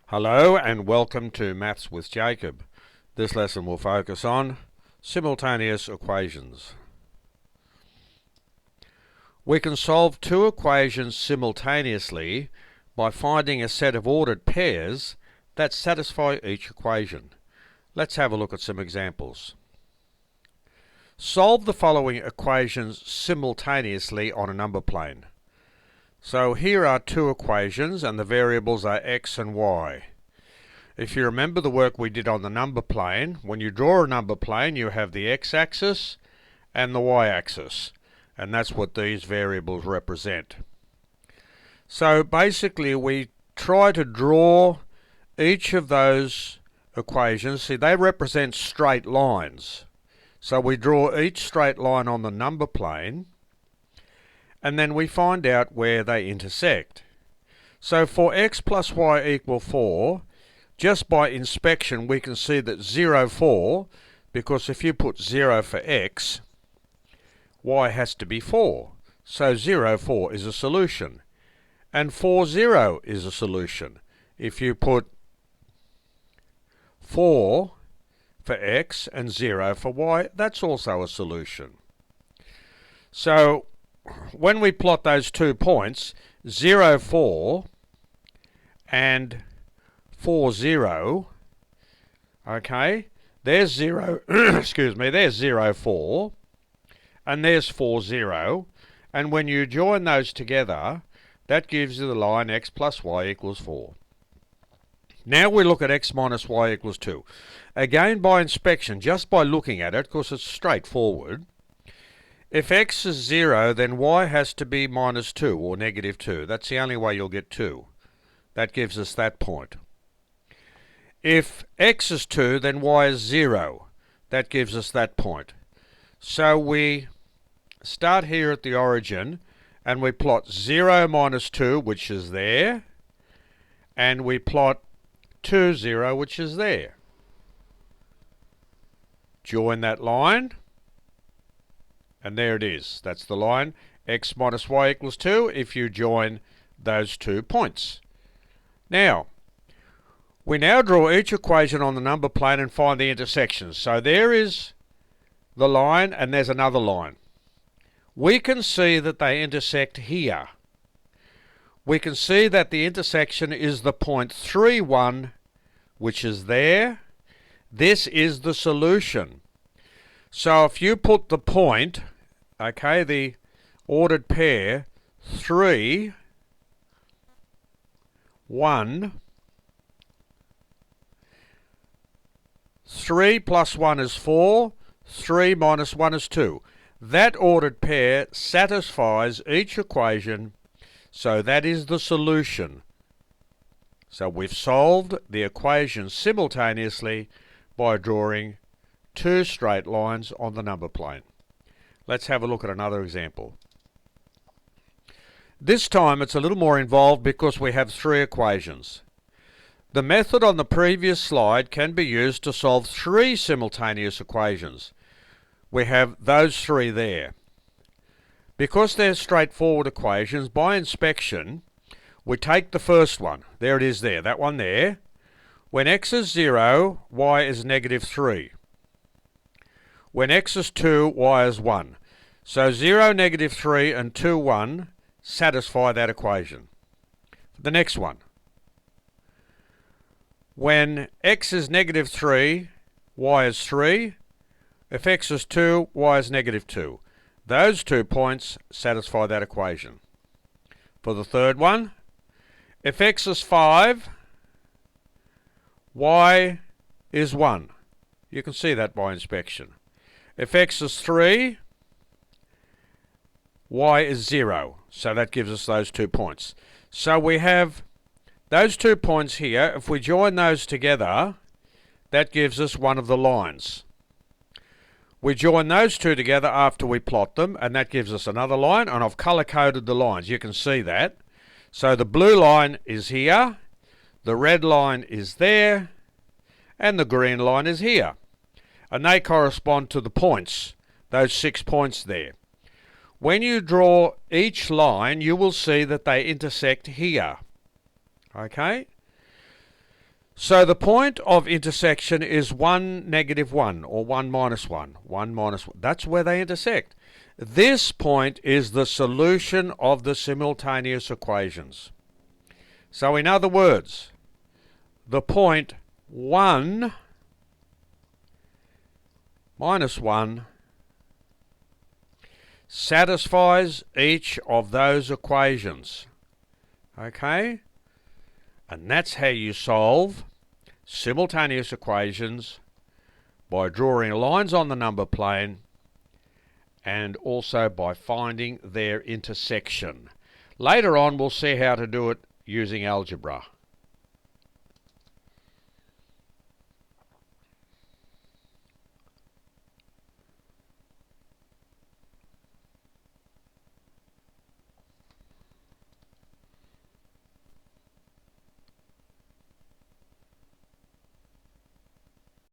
Hello and welcome to Maths with Jacob. This lesson will focus on simultaneous equations. We can solve two equations simultaneously by finding a set of ordered pairs that satisfy each equation. Let's have a look at some examples. Solve the following equations simultaneously on a number plane. So here are two equations and the variables are x and y. If you remember the work we did on the number plane, when you draw a number plane you have the x-axis and the y-axis, and that's what these variables represent. So basically we try to draw each of those equations. See, they represent straight lines. So we draw each straight line on the number plane and then we find out where they intersect. So for x plus y equal 4, just by inspection we can see that 0, 4, because if you put 0 for x, y has to be 4. So 0, 4 is a solution. And 4, 0 is a solution. If you put 4 for x and 0 for y, that's also a solution. So when we plot those 2 points, 0, 4 and 4, 0, okay, there's 0, excuse me, there's 0, 4, and there's 4, 0, and when you join those together, that gives you the line x plus y equals 4. Now we look at x minus y equals 2. Again by inspection, just by looking at it, because it's straightforward, if x is 0, then y has to be minus 2 or negative 2. That's the only way you'll get 2. That gives us that point. If x is 2, then y is 0. That gives us that point. So we start here at the origin and we plot 0 minus 2, which is there, and we plot 2, 0, which is there. Join that line. And there it is. That's the line x minus y equals 2 if you join those 2 points. Now, we now draw each equation on the number plane and find the intersections. So there is the line and there's another line. We can see that they intersect here. We can see that the intersection is the point 3, 1, which is there. This is the solution. So if you put the point, okay, the ordered pair 3, 1, 3 plus 1 is 4, 3 minus 1 is 2. That ordered pair satisfies each equation, so that is the solution. So we've solved the equation simultaneously by drawing 2 straight lines on the number plane. Let's have a look at another example. This time it's a little more involved because we have 3 equations. The method on the previous slide can be used to solve 3 simultaneous equations. We have those 3 there. Because they're straightforward equations, by inspection we take the first one. There it is there, that one there. When x is 0, y is negative 3. When x is 2, y is 1. So 0, negative 3 and 2, 1 satisfy that equation. The next one. When x is negative 3, y is 3. If x is 2, y is negative 2. Those 2 points satisfy that equation. For the third one, if x is 5, y is 1. You can see that by inspection. If x is 3, y is 0. So that gives us those 2 points. So we have those 2 points here. If we join those together, that gives us one of the lines. We join those 2 together after we plot them, and that gives us another line, and I've color-coded the lines. You can see that. So the blue line is here, the red line is there, and the green line is here. And they correspond to the points, those 6 points there. When you draw each line, you will see that they intersect here. Okay? So the point of intersection is 1, negative 1, or 1 minus 1. 1 minus 1. That's where they intersect. This point is the solution of the simultaneous equations. So in other words, the point 1 minus 1 satisfies each of those equations. Okay? And that's how you solve simultaneous equations, by drawing lines on the number plane and also by finding their intersection. Later on we'll see how to do it using algebra.